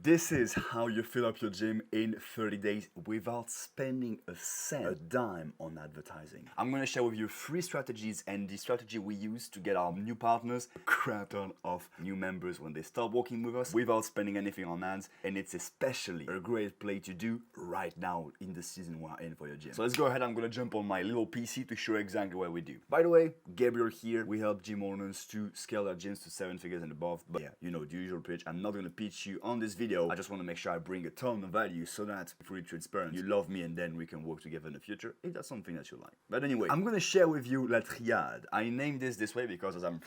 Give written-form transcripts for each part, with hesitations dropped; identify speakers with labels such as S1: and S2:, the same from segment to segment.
S1: This is how you fill up your gym in 30 days without spending a cent, a dime on advertising. I'm gonna share with you 3 strategies and the strategy we use to get our new partners, a crap ton of new members when they start working with us without spending anything on ads, and it's especially a great play to do right now in the season we're in for your gym. So let's go ahead, I'm gonna jump on my little PC to show exactly what we do. By the way, Gabriel here, we help gym owners to scale their gyms to 7 figures and above, but yeah, you know, the usual pitch. I'm not gonna pitch you on this video. I just want to make sure I bring a ton of value so that, fully transparent, you love me and then we can work together in the future if that's something that you like. But anyway, I'm gonna share with you La Triade. I named this way because as I'm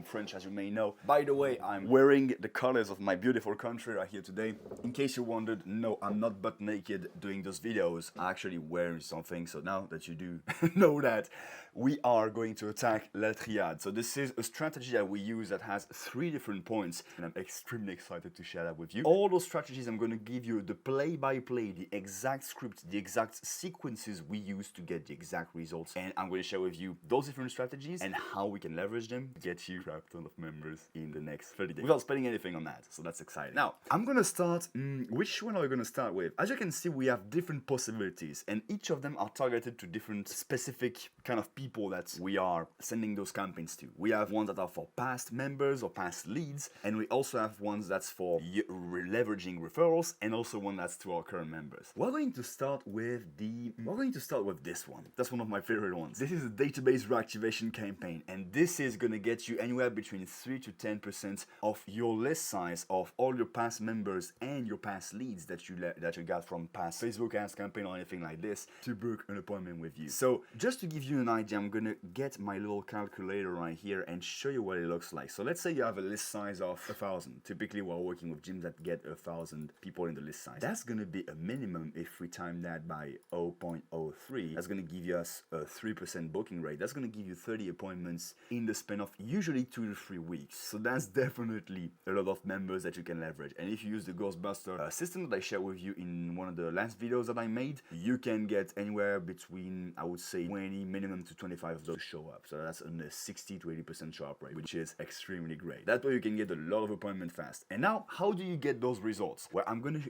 S1: French, as you may know. By the way, I'm wearing the colors of my beautiful country right here today. In case you wondered, no, I'm not butt naked doing those videos. I'm actually wearing something, so now that you do know that, we are going to attack La Triade. So this is a strategy that we use that has 3 different points, and I'm extremely excited to share that with you. All those strategies, I'm going to give you the play-by-play, the exact script, the exact sequences we use to get the exact results, and I'm going to share with you those different strategies and how we can leverage them to get you a crap ton of members in the next 30 days without spending anything on that. So that's exciting. Now, I'm going to start, which one are we going to start with? As you can see, we have different possibilities, and each of them are targeted to different specific kind of people that we are sending those campaigns to. We have ones that are for past members or past leads, and we also have ones that's for leveraging referrals, and also one that's to our current members. We're going to start with this one. That's one of my favorite ones. This is a database reactivation campaign, and this is gonna get you anywhere between 3 to 10% of your list size of all your past members and your past leads that you got from past Facebook ads campaign or anything like this to book an appointment with you. So just to give you an idea, I'm gonna get my little calculator right here and show you what it looks like. So let's say you have a list size of 1,000. Typically we're working with gyms that get 1,000 people in the list size. That's gonna be a minimum. If we time that by 0.03, that's gonna give us a 3% booking rate. That's gonna give you 30 appointments in the span of usually 2 to 3 weeks. So that's definitely a lot of members that you can leverage. And if you use the Ghostbuster system that I shared with you in one of the last videos that I made, you can get anywhere between, I would say, 20 minimum to 25 of those show up. So that's a 60 to 80% show up rate, which is extremely great. That way you can get a lot of appointments fast. And now, how do you get those results? Well, I'm gonna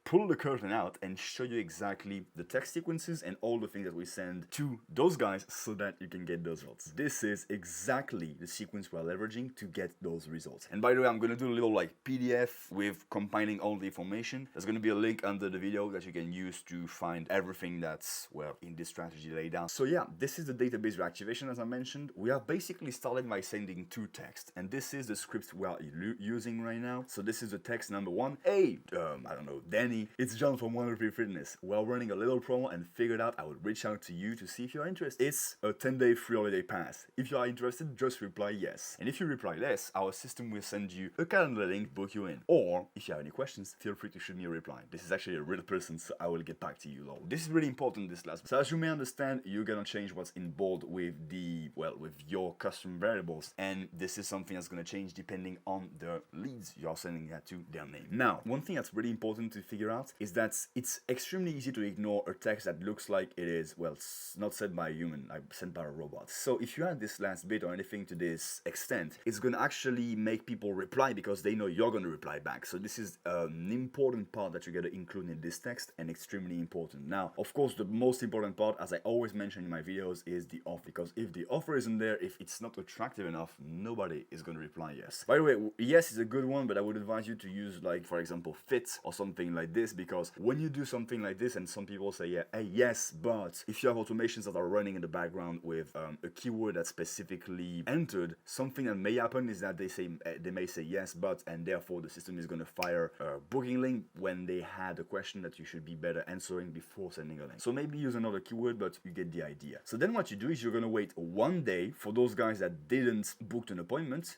S1: pull the curtain out and show you exactly the text sequences and all the things that we send to those guys so that you can get those results. This is exactly the sequence we're leveraging to get those results. And by the way, I'm gonna do a little PDF with compiling all the information. There's gonna be a link under the video that you can use to find everything that's, well, in this strategy laid down. So yeah, this is the database reactivation as I mentioned. We are basically starting by sending 2 texts, and this is the script we are using right now. So this is the text number 1. Hey, I don't know, Danny, it's John from Wonderful Fitness. We're running a little promo and figured out I would reach out to you to see if you're interested. It's a 10-day free holiday pass. If you are interested, just reply yes. And if you reply yes, our system will send you a calendar link, book you in. Or if you have any questions, feel free to shoot me a reply. This is actually a real person, so I will get back to you, lol. This is really important, this last. So as you may understand, you're gonna change what's in bold with with your custom variables, and this is something that's gonna change depending on the leads you're sending that to, their name. Now, one thing that's really important to figure out is that it's extremely easy to ignore a text that looks like it is, well, it's not sent by a human, sent by a robot. So if you add this last bit or anything to this extent, it's gonna actually make people reply because they know you're gonna reply back. So this is an important part that you gotta include in this text, and extremely important. Now, of course, the most important part, as I always mention in my videos, is the offer, because if the offer isn't there, if it's not attractive enough, nobody is gonna reply yes. By the way, yes is a good one, but I would advise you to use, for example, fit or something like this, because when you do something like this and some people say, yeah, hey, yes, but if you have automations that are running in the background with a keyword that's specifically entered, something that may happen is that they may say yes, but, and therefore the system is gonna fire a booking link when they had a question that you should be better answering before sending a link. So maybe use another keyword, but you get the idea. So then what you do is you're gonna wait 1 day for those guys that didn't book an appointment,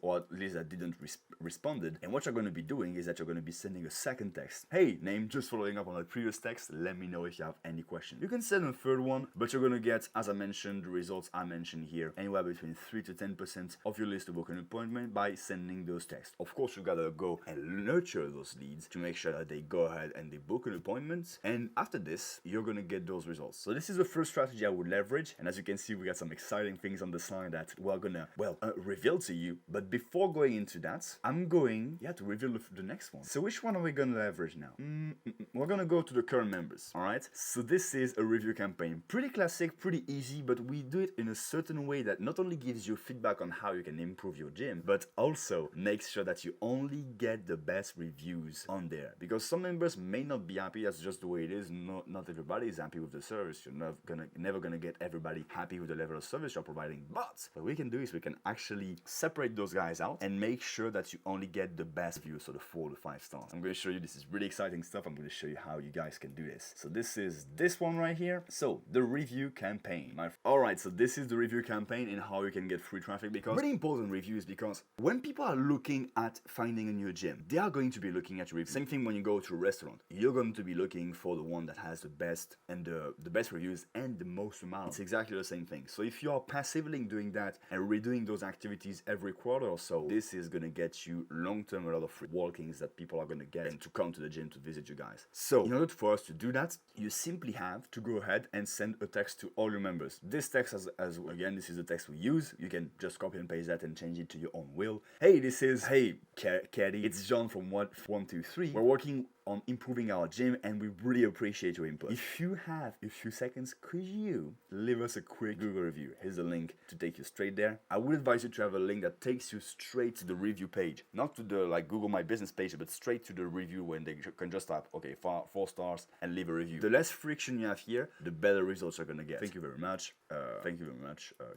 S1: or at least that didn't responded. And what you're gonna be doing is that you're gonna be sending a second text. Hey, name, just following up on the previous text, let me know if you have any question. You can send a third one, but you're gonna get, as I mentioned, the results I mentioned here, anywhere between 3 to 10% of your list to book an appointment by sending those texts. Of course, you gotta go and nurture those leads to make sure that they go ahead and they book an appointment. And after this, you're gonna get those results. So this is the first strategy I would leverage. leverage. And as you can see, we got some exciting things on the side that we're gonna, reveal to you. But before going into that, I'm going, to reveal the next one. So which one are we gonna leverage now? We're gonna go to the current members, all right? So this is a review campaign. Pretty classic, pretty easy, but we do it in a certain way that not only gives you feedback on how you can improve your gym, but also makes sure that you only get the best reviews on there. Because some members may not be happy, that's just the way it is. Not everybody is happy with the service. You're never gonna get everybody happy with the level of service you're providing. But what we can do is we can actually separate those guys out and make sure that you only get the best views, so the 4 to 5 stars. I'm gonna show you, this is really exciting stuff. I'm gonna show you how you guys can do this. So this is this one right here. So the review campaign. Alright, so this is the review campaign and how you can get free traffic, because really important reviews, because when people are looking at finding a new gym, they are going to be looking at your reviews. Same thing when you go to a restaurant. You're going to be looking for the one that has the best and the best reviews and the most amount. It's exactly the same thing. So if you are passively doing that and redoing those activities every quarter or so, this is gonna get you long-term a lot of free walk-ins that people are gonna get and to come to the gym to visit you guys. So in order for us to do that, you simply have to go ahead and send a text to all your members. This text, as again, this is the text we use. You can just copy and paste that and change it to your own will. Hey, this is, hey, Caddy, it's John from 123. We're working on improving our gym and we really appreciate your input. If you have a few seconds, could you leave us a quick Google review? Here's a link to take you straight there. I would advise you to have a link that takes you straight to the review page, not to the like Google My Business page, but straight to the review when they can just type, okay, 4 stars and leave a review. The less friction you have here, the better results you're gonna get. Thank you very much.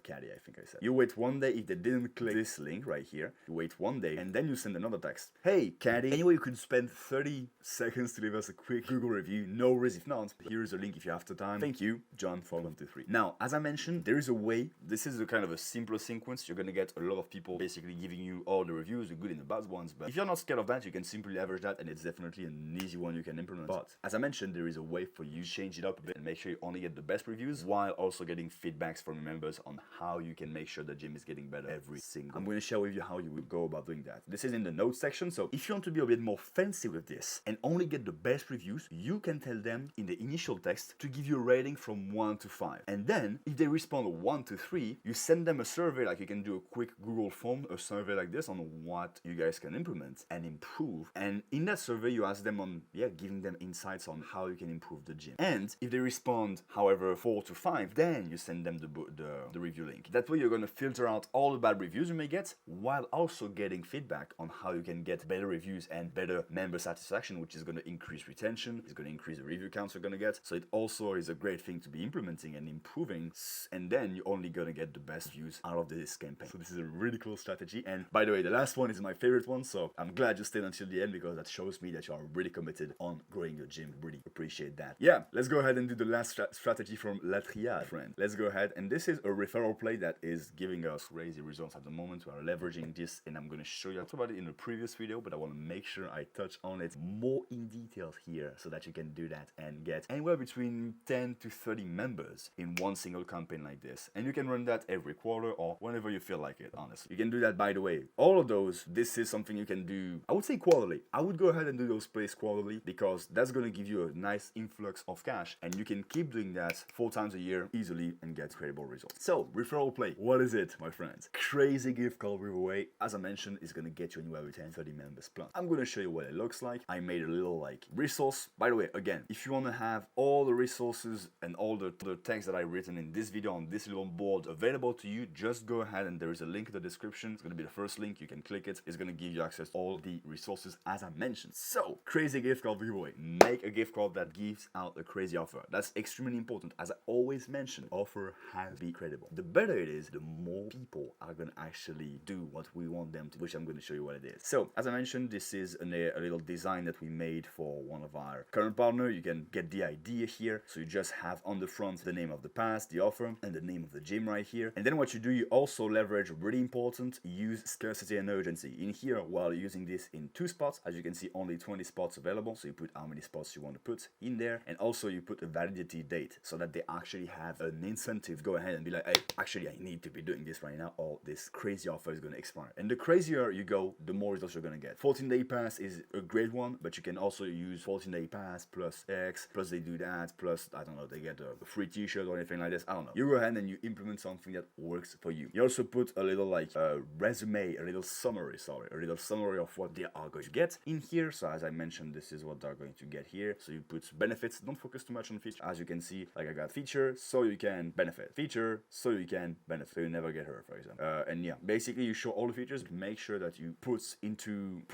S1: Caddy, I think I said. You wait one day. If they didn't click this link right here, you wait one day and then you send another text. Hey, Caddy, anyway, you could spend 30 seconds to leave us a quick Google review. No worries if not. Here's a link if you have the time. Thank you, John from 123. Now, as I mentioned, there is a way. This is a kind of a simpler sequence. You're gonna get a lot of people basically giving you all the reviews, the good and the bad ones. But if you're not scared of that, you can simply leverage that, and it's definitely an easy one you can implement. But as I mentioned, there is a way for you to change it up a bit and make sure you only get the best reviews while also getting feedbacks from your members on how you can make sure the gym is getting better every single. I'm going to share with you how you will go about doing that. This is in the notes section. So if you want to be a bit more fancy with this and only get the best reviews, you can tell them in the initial text to give you a rating from 1 to 5. And then if they respond 1 to 3, you send them a survey, like you can do a quick Google form, a survey like this on what you guys can implement and improve. And in that survey, you ask them on, giving them insights on how you can improve the gym. And if they respond, however, 4 to 5, then you send them the review link. That way you're going to filter out all the bad reviews you may get while also getting feedback on how you can get better reviews and better member satisfaction, which is going to increase retention, it's going to increase the review counts you're going to get. So it also is a great thing to be implementing and improving, and then you're only going to get the best views out of this campaign. So this is a really cool strategy. And by the way, the last one is my favorite one, so I'm glad you stayed until the end because that shows me that you are really committed on growing your gym. Really appreciate that. Yeah, let's go ahead and do the last strategy from La Triade, friend. Let's go ahead, and this is a referral play that is giving us crazy results at the moment. We are leveraging this, and I'm going to show you. I talked about it in the previous video, but I want to make sure I touch on it more in detail here so that you can do that and get anywhere between 10 to 30 members in one single campaign like this. And you can run that every quarter or whenever you feel like it, honestly. You can do that, by the way. All of those, this is something you can do, I would say quarterly. I would go ahead and do those plays quarterly because that's going to give you a nice influx of cash, and you can keep doing that 4 times a year easily and get incredible results. So, referral play. What is it, my friends? Crazy gift card giveaway. As I mentioned, it's going to get you anywhere between 30 members plus. I'm going to show you what it looks like. I made a little like resource. By the way, again, if you want to have all the resources and all the text that I've written in this video on this little board available to you, just go ahead and there is a link in the description. It's going to be the first link. You can click it. It's going to give you access to all the resources as I mentioned. So, crazy gift card giveaway. Make a gift card that gives out a crazy offer. That's extremely important. As I always mention, offer has to be credible. The better it is, the more people are going to actually do what we want them to, which I'm going to show you what it is. So, as I mentioned, this is a little design that we made for one of our current partners. You can get the idea here. So you just have on the front the name of the pass, the offer, and the name of the gym right here. And then what you do, you also leverage, really important, use scarcity and urgency. In here, while using this in 2 spots, as you can see, only 20 spots available. So you put how many spots you want to put in there. And also you put a validity date so that they actually have an incentive. Go ahead and be like, hey, actually I need to be doing this right now, or this crazy offer is going to expire. And the crazier you go, the more results you're going to get. 14-day pass is a great one, but you can also use 14-day pass plus X, plus they do that, plus, I don't know, they get a free t-shirt or anything like this. I don't know. You go ahead and you implement something that works for you. You also put a little like resume, a little summary of what they are going to get in here. So as I mentioned, this is what they're going to get here. So you put benefits. Don't focus too much on feature. As you can see, like I got feature, so you can benefit. Feature, so you can benefit. So you never get hurt, for example. And yeah, basically you show all the features. Make sure that you put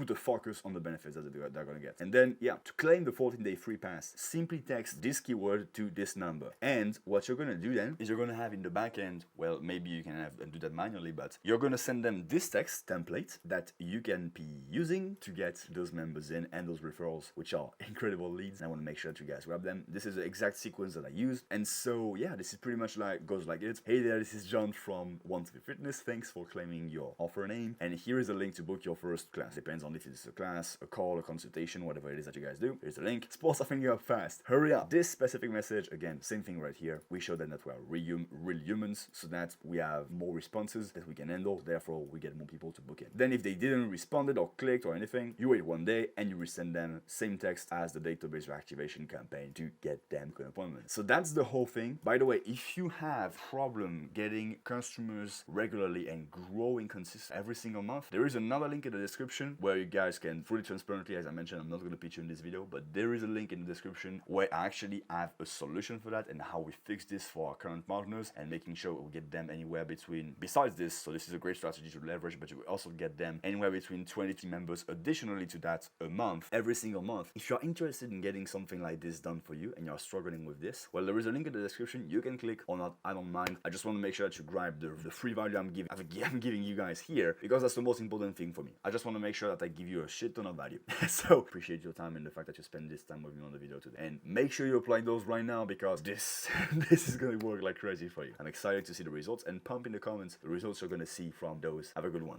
S1: the focus on the benefits that they're gonna get. And then yeah, to claim the 14-day free pass, simply text this keyword to this number. And what you're gonna do then is you're gonna have in the back end, well, maybe you can have and do that manually, but you're gonna send them this text template that you can be using to get those members in and those referrals, which are incredible leads. I want to make sure that you guys grab them. This is the exact sequence that I used. And so yeah, this is pretty much like goes like it. Hey there, this is John from Want to Be Fitness. Thanks for claiming your offer name. And here is a link to book your first class. Depends on if it's a class, a call, a consultation, whatever it is that you guys do. Here's the link. Sports are filling you up fast. Hurry up. This specific message, again, same thing right here. We show them that we are real humans, so that we have more responses that we can handle. Therefore, we get more people to book in. Then if they didn't responded or clicked or anything, you wait 1 day and you resend them same text as the database reactivation campaign to get them an appointment. So that's the whole thing. By the way, if you have problem getting customers regularly and growing consistently every single month, there is another link in the description where you guys can fully transparently, as I mentioned, I'm not going to pitch you in this video, but there is a link in the description where I actually have a solution for that and how we fix this for our current partners and making sure we get them anywhere between, besides this, so this is a great strategy to leverage, but you will also get them anywhere between 20 members additionally to that a month, every single month. If you're interested in getting something like this done for you and you're struggling with this, well, there is a link in the description. You can click or not, I don't mind. I just want to make sure that you grab the free value I'm giving you guys here, because that's the most important thing for me. I just want to make sure that I give you a shit ton of value. So appreciate your time and the fact that you spend this time with me on the video today, and make sure you apply those right now, because this is gonna work like crazy for you. I'm excited to see the results, and pump in the comments the results you're gonna see from those. Have a good one.